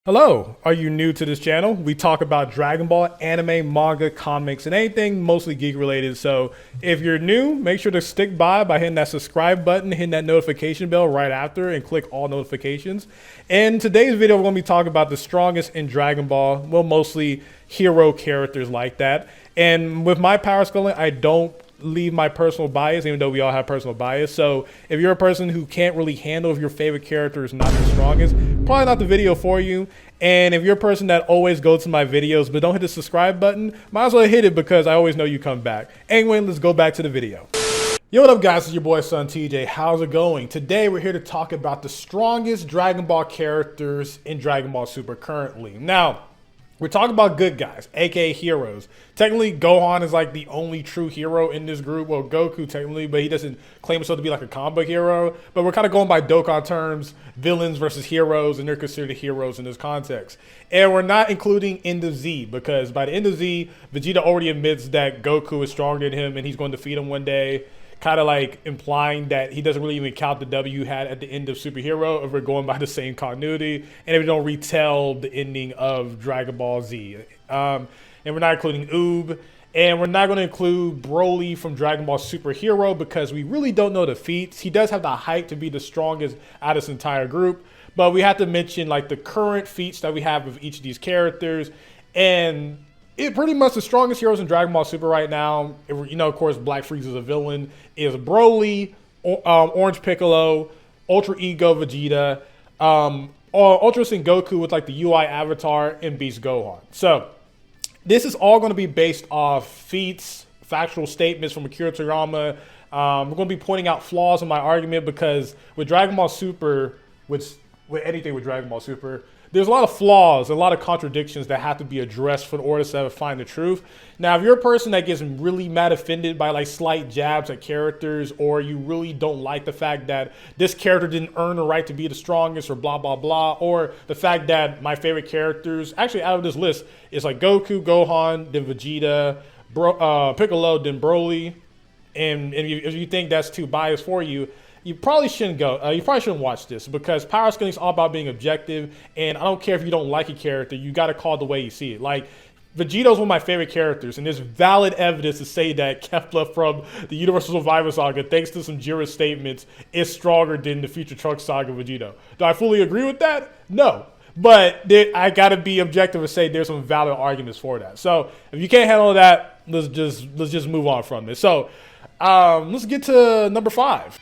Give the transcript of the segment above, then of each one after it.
Hello, are you new to this channel? We talk about Dragon Ball, anime, manga, comics, and anything mostly geek related. So if you're new, make sure to stick by hitting that subscribe button, hitting that notification bell right after, and click all notifications. In today's video, we're going to be talking about the strongest in Dragon Ball, well, mostly hero characters like that. And with my power scaling, I don't leave my personal bias, even though we all have personal bias. So if you're a person who can't really handle if your favorite character is not the strongest, probably not the video for you. And if you're a person that always goes to my videos but don't hit the subscribe button, might as well hit it because I always know you come back. Anyway, let's go back to the video. Yo, what up guys, it's your boy SonTj. How's it going? Today we're here to talk about the strongest Dragon Ball characters in Dragon Ball Super currently. Now, we're talking about good guys, aka heroes. Technically, Gohan is like the only true hero in this group. Well, Goku technically, but he doesn't claim himself to be like a comic book hero. But we're kind of going by Dokkan terms, villains versus heroes, and they're considered heroes in this context. And we're not including End of Z, because by the end of Z, Vegeta already admits that Goku is stronger than him and he's going to defeat him one day. Kind of like implying that he doesn't really even count the W you had at the end of Superhero if we're going by the same continuity, and if we don't retell the ending of Dragon Ball Z. And we're not including Oob, and we're not going to include Broly from Dragon Ball Superhero because we really don't know the feats. He does have the height to be the strongest out of this entire group, but we have to mention like the current feats that we have with each of these characters. And it pretty much the strongest heroes in Dragon Ball Super right now, you know, of course, Black Frieza's a villain, is Broly, Orange Piccolo, Ultra Ego Vegeta, Ultra Instinct Goku with like the UI avatar, and Beast Gohan. So this is all going to be based off feats, factual statements from Akira Toriyama. We're going to be pointing out flaws in my argument because with Dragon Ball Super, with anything with Dragon Ball Super, there's a lot of flaws, a lot of contradictions that have to be addressed for order to find the truth. Now, if you're a person that gets really mad offended by like slight jabs at characters, or you really don't like the fact that this character didn't earn the right to be the strongest or blah, blah, blah, or the fact that my favorite characters, actually out of this list, is like Goku, Gohan, then Vegeta, Piccolo, then Broly, and if you think that's too biased for you, you probably shouldn't go. You probably shouldn't watch this because power scaling is all about being objective. And I don't care if you don't like a character, you got to call it the way you see it. Like Vegeto's one of my favorite characters, and there's valid evidence to say that Kefla from the Universal Survivor Saga, thanks to some Jiren statements, is stronger than the Future Trunks Saga Vegito. Do I fully agree with that? No. But I got to be objective and say there's some valid arguments for that. So if you can't handle that, let's just move on from this. So let's get to number 5.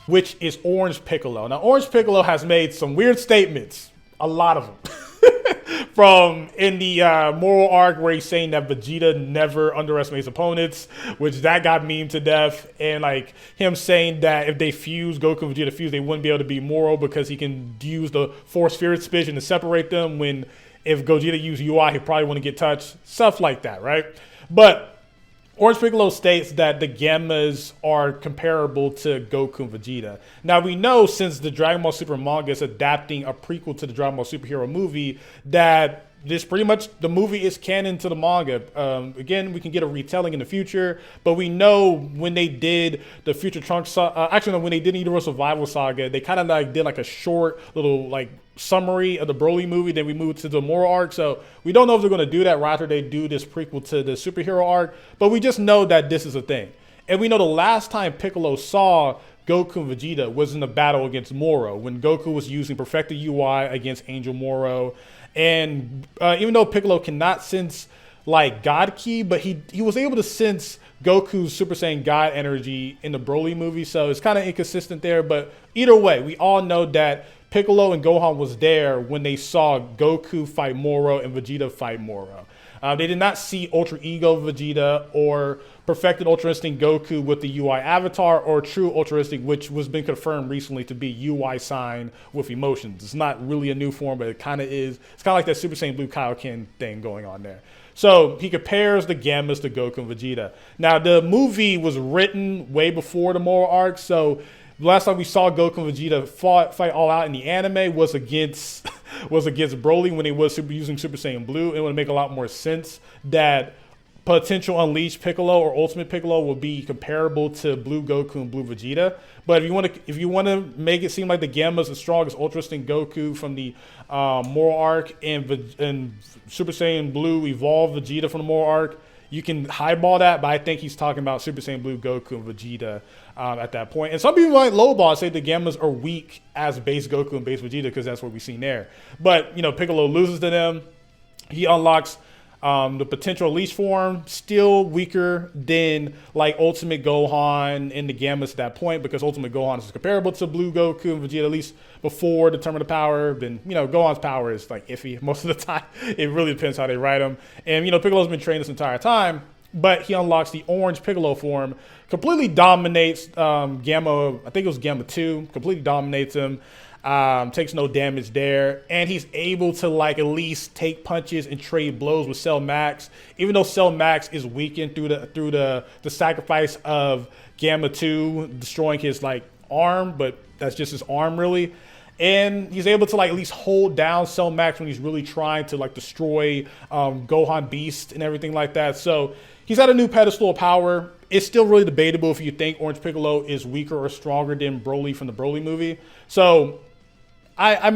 Which is Orange Piccolo. Now, Orange Piccolo has made some weird statements, a lot of them, from in the moral arc where he's saying that Vegeta never underestimates opponents, which that got memed to death, and like him saying that if they fuse, Goku and Vegeta fuse, they wouldn't be able to be moral because he can use the Force Spirit Spision to separate them, when if Gogeta used UI, he probably wouldn't get touched, stuff like that, right? But Orange Piccolo states that the Gammas are comparable to Goku and Vegeta. Now, we know since the Dragon Ball Super manga is adapting a prequel to the Dragon Ball Superhero movie, that this pretty much, the movie is canon to the manga. Again, we can get a retelling in the future, but we know when they did the Future Trunks, actually, no, when they did the Universal Survival Saga, they kind of like did like a short little like summary of the Broly movie, then we moved to the moral arc. So we don't know if they're going to do that right after they do this prequel to the superhero arc, but we just know that this is a thing. And we know the last time Piccolo saw Goku and Vegeta was in the battle against Moro, when Goku was using perfected UI against Angel Moro. And even though Piccolo cannot sense like God Ki, but he was able to sense Goku's Super Saiyan God energy in the Broly movie, so it's kind of inconsistent there. But either way, we all know that Piccolo and Gohan was there when they saw Goku fight Moro and Vegeta fight Moro. They did not see Ultra Ego Vegeta or perfected Ultra Instinct Goku with the UI avatar, or true Ultra Instinct, which was been confirmed recently to be UI sign with emotions. It's not really a new form, but it kind of is. It's kind of like that Super Saiyan Blue Kaioken thing going on there. So he compares the Gammas to Goku and Vegeta. Now, the movie was written way before the moral arc, so the last time we saw Goku and Vegeta fight all out in the anime was against Broly when he was using Super Saiyan Blue. It would make a lot more sense that potential Unleashed Piccolo or Ultimate Piccolo will be comparable to Blue Goku and Blue Vegeta. But if you want to make it seem like the Gamma's as strong as Ultra Instinct Goku from the Moral Arc and Super Saiyan Blue Evolved Vegeta from the Moral Arc, you can highball that. But I think he's talking about Super Saiyan Blue Goku and Vegeta at that point. And some people might lowball say the Gammas are weak as base Goku and base Vegeta because that's what we've seen there. But Piccolo loses to them. He unlocks the potential Unleashed form, still weaker than like Ultimate Gohan and the Gammas at that point, because Ultimate Gohan is comparable to Blue Goku and Vegeta, at least before Determine the Power. Then, Gohan's power is like iffy most of the time. It really depends how they write him. And, Piccolo's been trained this entire time, but he unlocks the Orange Piccolo form, completely dominates Gamma, I think it was Gamma 2, completely dominates him. Takes no damage there, and he's able to like at least take punches and trade blows with Cell Max, even though Cell Max is weakened through the sacrifice of Gamma 2 destroying his like arm, but that's just his arm really. And he's able to like at least hold down Cell Max when he's really trying to like destroy Gohan Beast and everything like that. So he's at a new pedestal of power. It's still really debatable if you think Orange Piccolo is weaker or stronger than Broly from the Broly movie. So I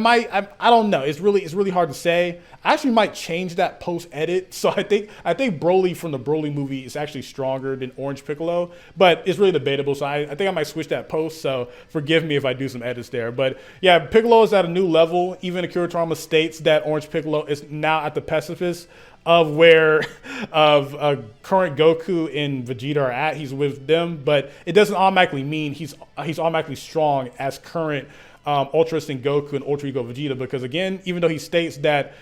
don't know. It's really hard to say. I actually might change that post edit. So I think Broly from the Broly movie is actually stronger than Orange Piccolo, but it's really debatable. So I think I might switch that post. So forgive me if I do some edits there. But yeah, Piccolo is at a new level. Even Akira Toriyama states that Orange Piccolo is now at the precipice of where current Goku and Vegeta are at. He's with them, but it doesn't automatically mean he's automatically strong as current Ultra Instinct Goku and Ultra Ego Vegeta, because again, even though he states that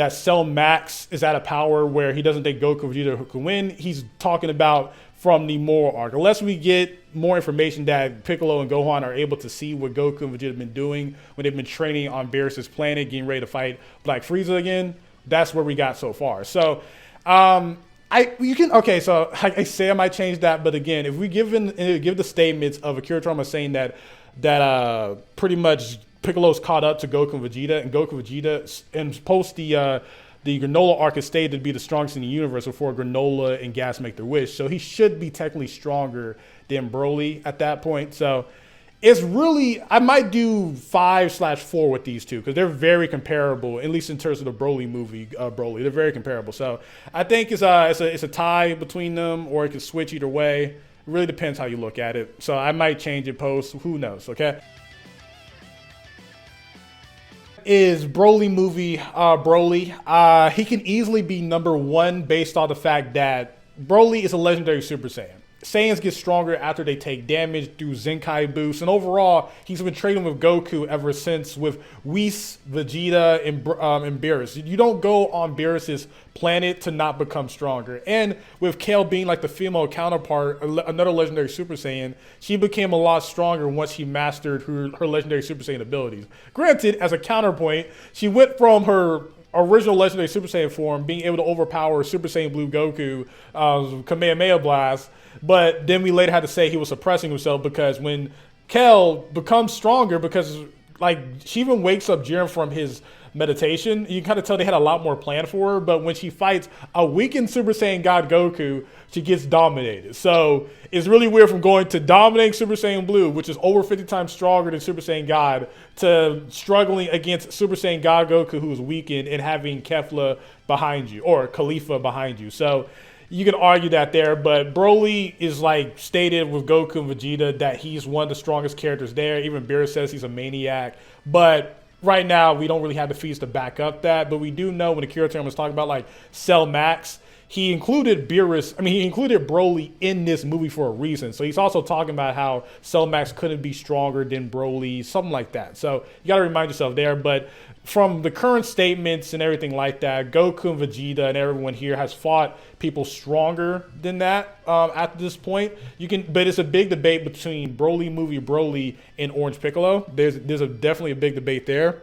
Cell Max is at a power where he doesn't think Goku and Vegeta can win, he's talking about from the Moral Arc. Unless we get more information that Piccolo and Gohan are able to see what Goku and Vegeta have been doing when they've been training on Beerus's planet, getting ready to fight Black Frieza again, that's where we got so far. So so I say I might change that, but again, if we give the statements of Akira Toriyama saying that pretty much Piccolo's caught up to Goku and Vegeta, and Goku and Vegeta, and post the Granola arc is stated to be the strongest in the universe before Granola and Gas make their wish. So he should be technically stronger than Broly at that point. So it's really, I might do 5/4 with these two because they're very comparable, at least in terms of the Broly movie. Broly, they're very comparable. So I think it's a tie between them, or it could switch either way. It really depends how you look at it. So I might change it post. Who knows? Okay. Is Broly movie Broly? He can easily be #1 based on the fact that Broly is a legendary Super Saiyan. Saiyans get stronger after they take damage through Zenkai boosts, and overall, he's been training with Goku ever since with Whis, Vegeta, and Beerus. You don't go on Beerus's planet to not become stronger. And with Kale being like the female counterpart, another legendary Super Saiyan, she became a lot stronger once she mastered her legendary Super Saiyan abilities. Granted, as a counterpoint, she went from her original legendary Super Saiyan form, being able to overpower Super Saiyan Blue Goku, Kamehameha Blast, but then we later had to say he was suppressing himself because when Kel becomes stronger, because like she even wakes up Jiren from his meditation, you can kind of tell they had a lot more planned for her, but when she fights a weakened Super Saiyan God Goku, she gets dominated. So it's really weird from going to dominating Super Saiyan Blue, which is over 50 times stronger than Super Saiyan God, to struggling against Super Saiyan God Goku, who is weakened, and having Kefla behind you, or Khalifa behind you. So you can argue that there, but Broly is like stated with Goku and Vegeta that he's one of the strongest characters there. Even Beerus says he's a maniac, but right now we don't really have the feats to back up that. But we do know when Akira Toriyama was talking about like Cell Max, he included Broly in this movie for a reason. So he's also talking about how Cell Max couldn't be stronger than Broly, something like that. So you got to remind yourself there. But from the current statements and everything like that, Goku and Vegeta and everyone here has fought people stronger than that at this point. But it's a big debate between Broly movie Broly and Orange Piccolo. There's definitely a big debate there.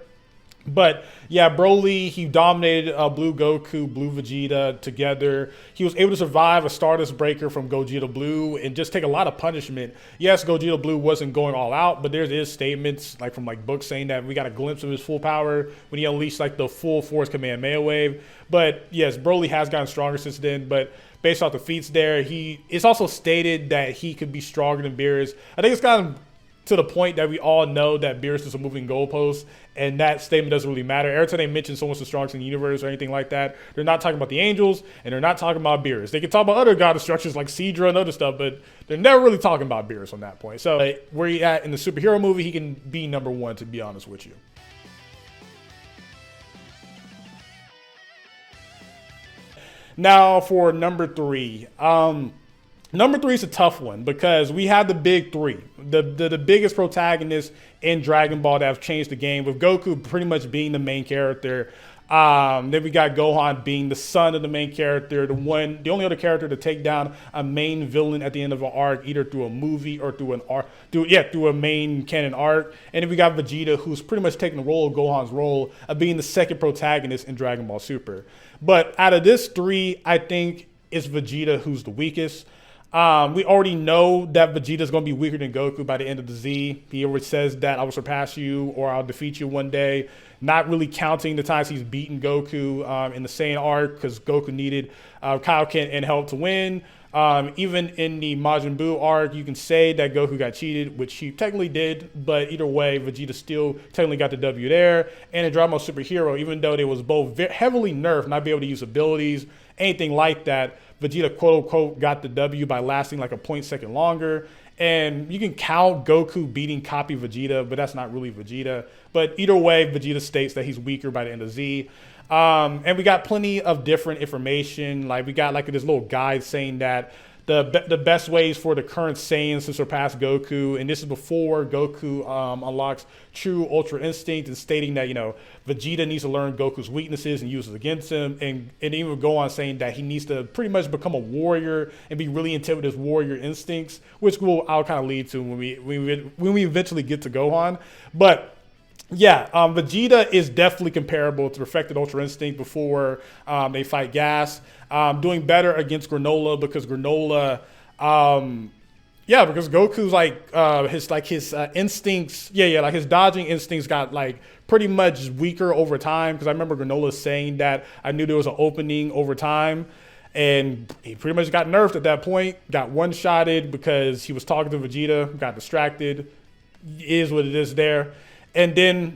But yeah, Broly, he dominated Blue Goku, Blue Vegeta together. He was able to survive a Stardust Breaker from Gogeta Blue and just take a lot of punishment. Yes, Gogeta Blue wasn't going all out, but there is statements like from like books saying that we got a glimpse of his full power when he unleashed like the full force Kamehameha wave. But yes, Broly has gotten stronger since then. But based off the feats there. It's also stated that he could be stronger than Beerus. I think it's kind of to the point that we all know that Beerus is a moving goalpost, and that statement doesn't really matter. Every time they mention someone's the strongest in the universe or anything like that, they're not talking about the angels, and they're not talking about Beerus. They can talk about other god destructions like Sidra and other stuff, but they're never really talking about Beerus on that point. So where he at in the superhero movie, he can be number one, to be honest with you. Now for number three. Number three is a tough one because we have the big three, the biggest protagonists in Dragon Ball that have changed the game, with Goku pretty much being the main character. Then we got Gohan being the son of the main character, the only other character to take down a main villain at the end of an arc, either through a movie or through a main canon arc. And then we got Vegeta, who's pretty much taking the role of Gohan's role of being the second protagonist in Dragon Ball Super. But out of this three, I think it's Vegeta who's the weakest. We already know that Vegeta's going to be weaker than Goku by the end of the Z. He always says that I will surpass you or I'll defeat you one day. Not really counting the times he's beaten Goku in the Saiyan arc, because Goku needed Kaioken and help to win. Even in the Majin Buu arc, you can say that Goku got cheated, which he technically did, but either way, Vegeta still technically got the W there. And in Dragon Ball Super Hero, even though they was both heavily nerfed, not be able to use abilities, anything like that, Vegeta quote-unquote got the W by lasting like a 0.2 longer. And you can count Goku beating copy Vegeta, but that's not really Vegeta. But either way, Vegeta states that he's weaker by the end of Z. And we got plenty of different information. Like we got like this little guide saying that the best ways for the current Saiyans to surpass Goku, and this is before Goku unlocks true Ultra Instinct, and stating that, you know, Vegeta needs to learn Goku's weaknesses and use it against him, and even go on saying that he needs to pretty much become a warrior and be really in tune with his warrior instincts, which I'll kind of lead to when we eventually get to Gohan. But yeah, Vegeta is definitely comparable to Perfected Ultra Instinct before they fight Gas. Doing better against Granola because Granola, because Goku's his instincts, like his dodging instincts got like pretty much weaker over time. Because I remember Granola saying that I knew there was an opening over time. And he pretty much got nerfed at that point, got one-shotted because he was talking to Vegeta, got distracted. Is what it is there. And then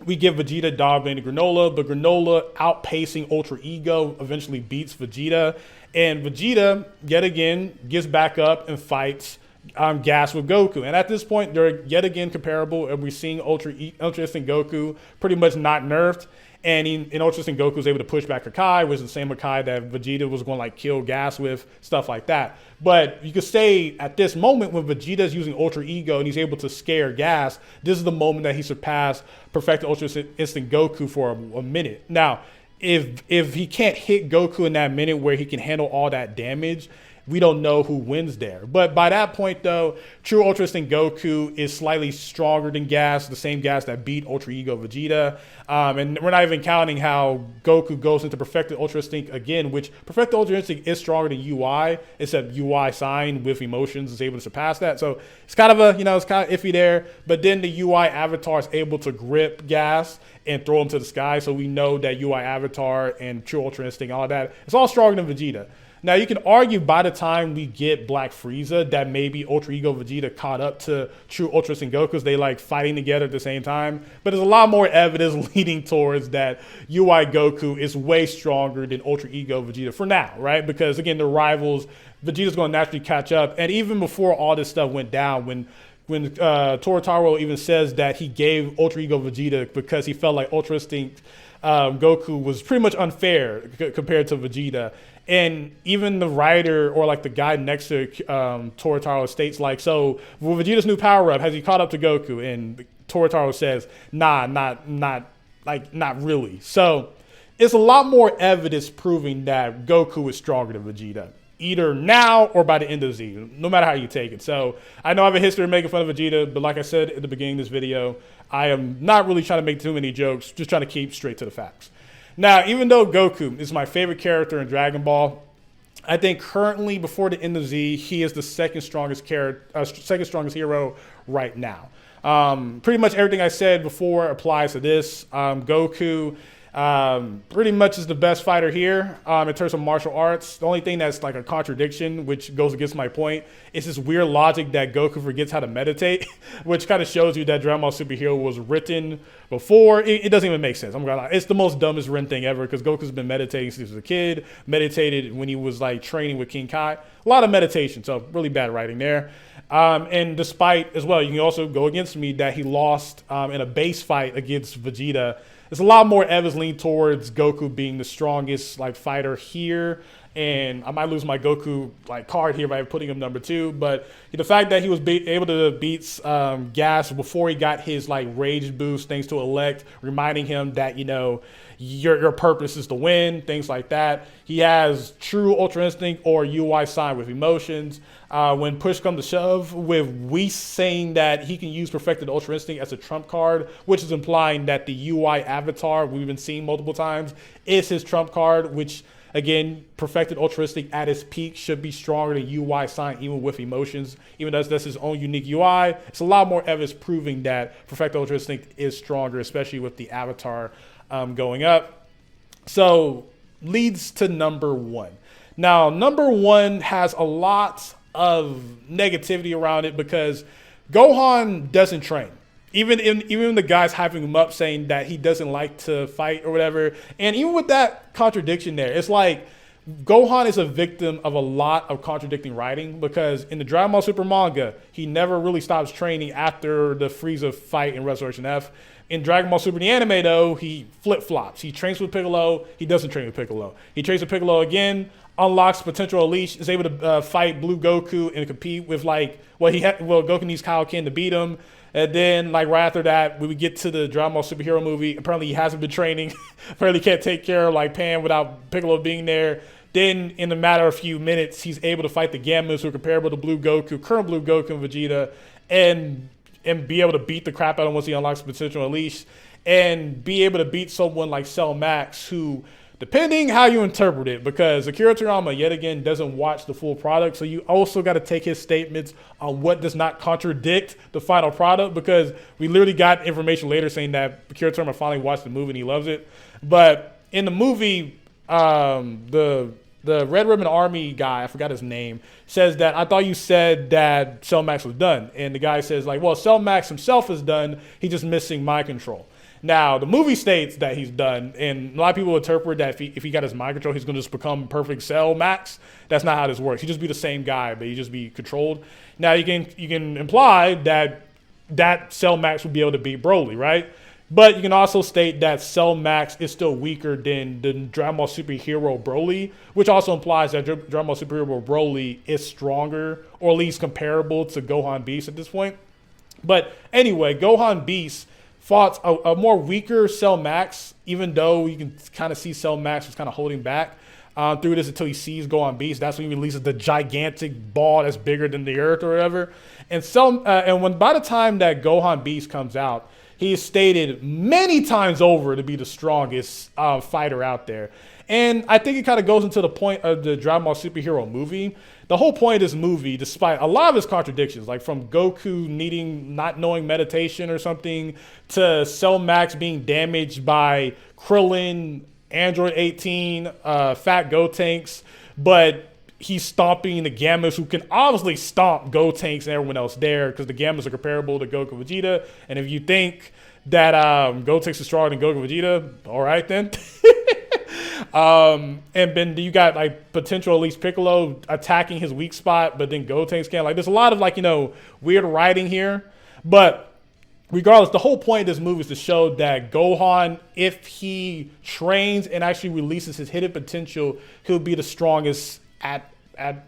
we give Vegeta dominating Granola, but Granola outpacing Ultra Ego eventually beats Vegeta. And Vegeta, yet again, gets back up and fights Gas with Goku. And at this point, they're yet again comparable, and we're seeing Ultra Instinct Goku pretty much not nerfed. And in Ultra Instinct, Goku was able to push back Hakai, which is the same Hakai that Vegeta was going to like kill Gas with, stuff like that. But you could say at this moment when Vegeta's using Ultra Ego and he's able to scare Gas, this is the moment that he surpassed Perfected Ultra Instinct Goku for a minute. Now, if he can't hit Goku in that minute where he can handle all that damage, we don't know who wins there. But by that point, though, True Ultra Instinct Goku is slightly stronger than Gas, the same Gas that beat Ultra Ego Vegeta. And we're not even counting how Goku goes into Perfected Ultra Instinct again, which Perfected Ultra Instinct is stronger than UI, except UI Sign with emotions is able to surpass that. So it's kind of it's kind of iffy there. But then the UI Avatar is able to grip Gas and throw him to the sky. So we know that UI Avatar and True Ultra Instinct, all that, it's all stronger than Vegeta. Now, you can argue by the time we get Black Frieza that maybe Ultra Ego Vegeta caught up to True Ultra Instinct Goku because they like fighting together at the same time. But there's a lot more evidence leading towards that UI Goku is way stronger than Ultra Ego Vegeta for now, right? Because, again, they're rivals. Vegeta's going to naturally catch up. And even before all this stuff went down, when Torotaro even says that he gave Ultra Ego Vegeta because he felt like Ultra Instinct Goku was pretty much unfair compared to Vegeta. And even the writer or like the guy next to Torotaro states like, so with Vegeta's new power up, has he caught up to Goku? And Torotaro says, nah, not really. So it's a lot more evidence proving that Goku is stronger than Vegeta, either now or by the end of Z, no matter how you take it. So I know I have a history of making fun of Vegeta, but like I said at the beginning of this video, I am not really trying to make too many jokes, just trying to keep straight to the facts. Now, even though Goku is my favorite character in Dragon Ball, I think currently before the end of Z, he is the second strongest hero right now. Pretty much everything I said before applies to this. Goku Pretty much is the best fighter here in terms of martial arts. The only thing that's like a contradiction, which goes against my point, is this weird logic that Goku forgets how to meditate, which kind of shows you that Dragon Ball Superhero was written before. It doesn't even make sense. I'm gonna lie. It's the most dumbest written thing ever because Goku's been meditating since he was a kid, meditated when he was like training with King Kai. A lot of meditation, so really bad writing there. And despite, as well, you can also go against me that he lost in a base fight against Vegeta. There's a lot more evidence lean towards Goku being the strongest like fighter here, and I might lose my Goku like card here by putting him number 2. But the fact that he was able to beat Gas before he got his like rage boost, thanks to Elect, reminding him that your purpose is to win, things like that. He has true Ultra Instinct or UI sign with emotions. When push comes to shove, with Whis saying that he can use Perfected Ultra Instinct as a trump card, which is implying that the UI avatar we've been seeing multiple times is his trump card, which again, Perfected Ultra Instinct at its peak should be stronger than UI sign even with emotions, even though that's his own unique UI. It's a lot more evidence proving that Perfected Ultra Instinct is stronger, especially with the avatar going up. So leads to number 1. Now, number 1 has a lot of negativity around it because Gohan doesn't train. Even the guys hyping him up saying that he doesn't like to fight or whatever. And even with that contradiction there, it's like Gohan is a victim of a lot of contradicting writing because in the Dragon Ball Super manga, he never really stops training after the Frieza fight in Resurrection F. In Dragon Ball Super the anime, though, he flip-flops. He trains with Piccolo. He doesn't train with Piccolo. He trains with Piccolo again, unlocks potential unleash, is able to fight Blue Goku and compete with Goku needs Kaioken to beat him. And then like right after that, we would get to the Dragon Ball Superhero movie. Apparently he hasn't been training. Apparently can't take care of like Pan without Piccolo being there. Then in a matter of a few minutes, he's able to fight the Gammas who are comparable to Blue Goku, current Blue Goku and Vegeta, and be able to beat the crap out of him once he unlocks potential unleash, and be able to beat someone like Cell Max who, depending how you interpret it, because Akira Toriyama, yet again, doesn't watch the full product, so you also got to take his statements on what does not contradict the final product, because we literally got information later saying that Akira Toriyama finally watched the movie and he loves it. But in the movie, the Red Ribbon Army guy, I forgot his name, says that I thought you said that Cell Max was done. And the guy says like, well, Cell Max himself is done. He's just missing mind control. Now, the movie states that he's done, and a lot of people interpret that if he got his mind control, he's going to just become perfect Cell Max. That's not how this works. He just be the same guy, but he just be controlled. Now, you can imply that Cell Max would be able to beat Broly, right? But you can also state that Cell Max is still weaker than the Dragon Ball Superhero Broly, which also implies that Dragon Ball Superhero Broly is stronger, or at least comparable to Gohan Beast at this point. But anyway, Gohan Beast fought a more weaker Cell Max, even though you can kind of see Cell Max was kind of holding back through this until he sees Gohan Beast. That's when he releases the gigantic ball that's bigger than the Earth or whatever. And by the time that Gohan Beast comes out, he is stated many times over to be the strongest fighter out there. And I think it kind of goes into the point of the Dragon Ball Superhero movie. The whole point of this movie, despite a lot of its contradictions, like from Goku not knowing meditation or something, to Cell Max being damaged by Krillin, Android 18, Fat Gotenks, but he's stomping the Gammas who can obviously stomp Gotenks and everyone else there because the Gammas are comparable to Goku and Vegeta. And if you think that Gotenks is stronger than Goku and Vegeta, all right then. And then you got like potential at least Piccolo attacking his weak spot, but then Gotenks can't. Like there's a lot of weird writing here. But regardless, the whole point of this movie is to show that Gohan, if he trains and actually releases his hidden potential, he'll be the strongest at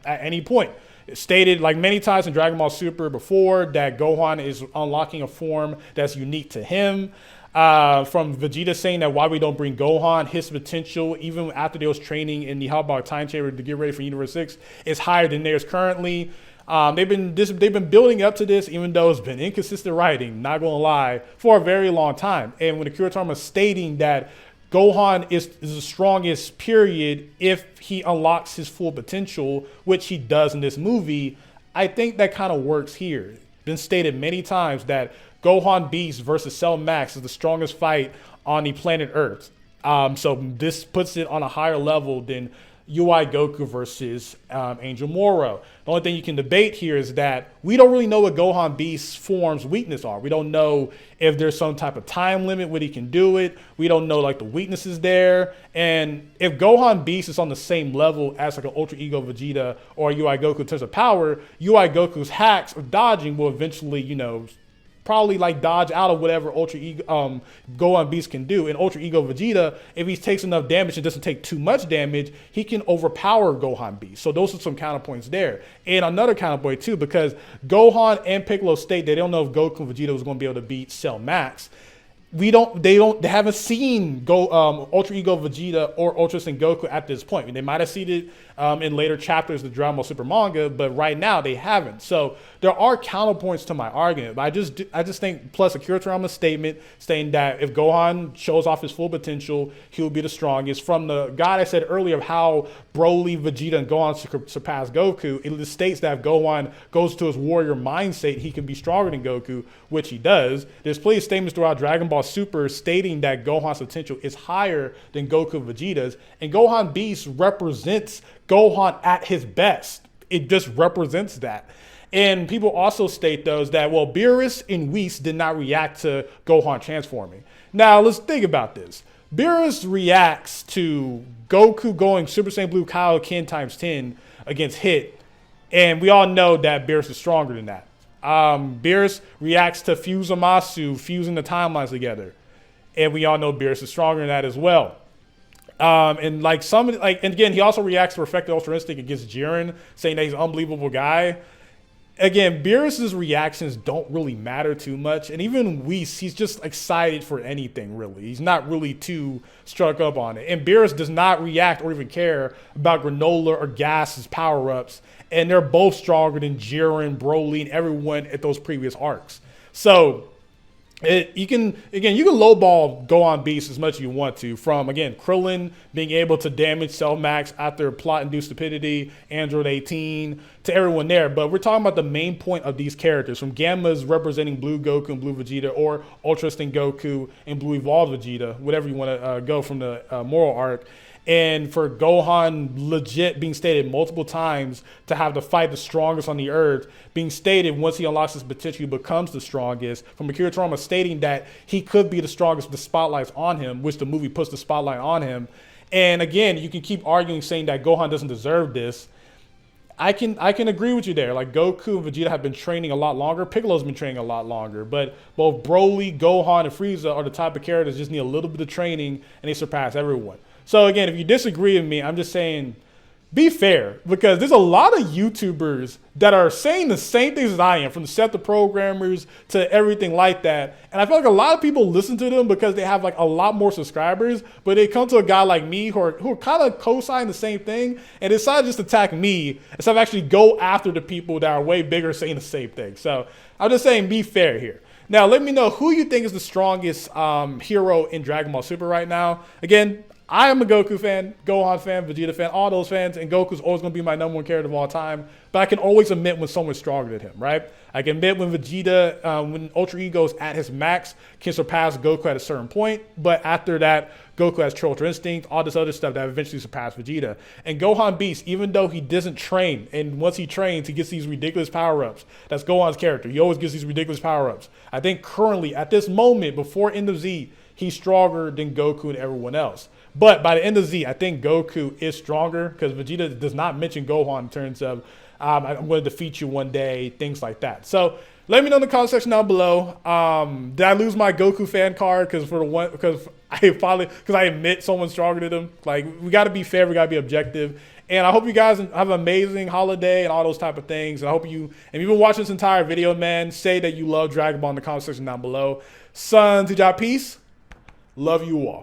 any point. It's stated like many times in Dragon Ball Super before that Gohan is unlocking a form that's unique to him. From Vegeta saying that why we don't bring Gohan, his potential, even after they was training in the Hellbound Time Chamber to get ready for Universe 6, is higher than theirs currently. They've been building up to this, even though it's been inconsistent writing, not gonna lie, for a very long time. And when Akira Toriyama is stating that Gohan is the strongest, period, if he unlocks his full potential, which he does in this movie, I think that kind of works here. It's been stated many times that Gohan Beast versus Cell Max is the strongest fight on the planet Earth. So this puts it on a higher level than UI Goku versus Angel Moro. The only thing you can debate here is that we don't really know what Gohan Beast's form's weakness are. We don't know if there's some type of time limit when he can do it. We don't know like the weaknesses there. And if Gohan Beast is on the same level as like an Ultra Ego Vegeta or UI Goku in terms of power, UI Goku's hacks or dodging will eventually, you know, probably like dodge out of whatever Ultra Ego Gohan Beast can do. And Ultra Ego Vegeta, if he takes enough damage and doesn't take too much damage, he can overpower Gohan Beast. So those are some counterpoints there. And another counterpoint too, because Gohan and Piccolo state they don't know if Goku and Vegeta was going to be able to beat Cell Max. They haven't seen Ultra Ego Vegeta or Ultra Instinct Goku at this point. I mean, they might have seen it in later chapters of the Dragon Ball Super manga, but right now they haven't. So there are counterpoints to my argument, but I just think, plus Akira Toriyama's statement saying that if Gohan shows off his full potential, he'll be the strongest. From the guy I said earlier of how Broly, Vegeta, and Gohan surpass Goku, it states that if Gohan goes to his warrior mind state, he can be stronger than Goku, which he does. There's plenty of statements throughout Dragon Ball Super stating that Gohan's potential is higher than Goku and Vegeta's, and Gohan Beast represents Gohan at his best. It just represents that. And people also state those that, well, Beerus and Whis did not react to Gohan transforming. Now, let's think about this. Beerus reacts to Goku going Super Saiyan Blue Kaioken times 10 against Hit, and we all know that Beerus is stronger than that. Beerus reacts to Fusamasu fusing the timelines together, and we all know Beerus is stronger than that as well. And again, he also reacts to Perfected Ultra Instinct against Jiren, saying that he's an unbelievable guy. Again, Beerus's reactions don't really matter too much, and even Whis, he's just excited for anything, really. He's not really too struck up on it. And Beerus does not react or even care about Granola or Gas's power-ups, and they're both stronger than Jiren, Broly, and everyone at those previous arcs. So you can lowball Gohan Beast as much as you want to, from, again, Krillin being able to damage Cell Max after plot-induced stupidity, Android 18, to everyone there. But we're talking about the main point of these characters, from Gamma's representing Blue Goku and Blue Vegeta, or Ultra Instinct Goku and Blue Evolved Vegeta, whatever you want to go from the moral arc. And for Gohan legit being stated multiple times to have to fight the strongest on the earth, being stated once he unlocks his potential, he becomes the strongest. From Akira Toriyama stating that he could be the strongest with the spotlight's on him, which the movie puts the spotlight on him. And again, you can keep arguing saying that Gohan doesn't deserve this. I can agree with you there. Like, Goku and Vegeta have been training a lot longer. Piccolo's been training a lot longer. But both Broly, Gohan, and Frieza are the type of characters that just need a little bit of training, and they surpass everyone. So again, if you disagree with me, I'm just saying, be fair, because there's a lot of YouTubers that are saying the same things as I am, from the set to programmers to everything like that. And I feel like a lot of people listen to them because they have like a lot more subscribers, but they come to a guy like me who are kind of co-signing the same thing and decide to just attack me instead of actually go after the people that are way bigger saying the same thing. So I'm just saying, be fair here. Now, let me know who you think is the strongest hero in Dragon Ball Super right now. Again, I am a Goku fan, Gohan fan, Vegeta fan, all those fans, and Goku's always going to be my #1 character of all time. But I can always admit when someone's stronger than him, right? I can admit when Vegeta, when Ultra Ego's at his max, can surpass Goku at a certain point. But after that, Goku has True Ultra Instinct, all this other stuff that eventually surpassed Vegeta. And Gohan Beast, even though he doesn't train, and once he trains, he gets these ridiculous power-ups. That's Gohan's character. He always gets these ridiculous power-ups. I think currently, at this moment, before End of Z, he's stronger than Goku and everyone else. But by the end of Z, I think Goku is stronger because Vegeta does not mention Gohan in terms of, I'm going to defeat you one day, things like that. So let me know in the comment section down below. Did I lose my Goku fan card because I admit someone's stronger than him? Like, we got to be fair, we got to be objective. And I hope you guys have an amazing holiday and all those type of things. And I hope you, and you've been watching this entire video, man, say that you love Dragon Ball in the comment section down below. SonTj, peace. Love you all.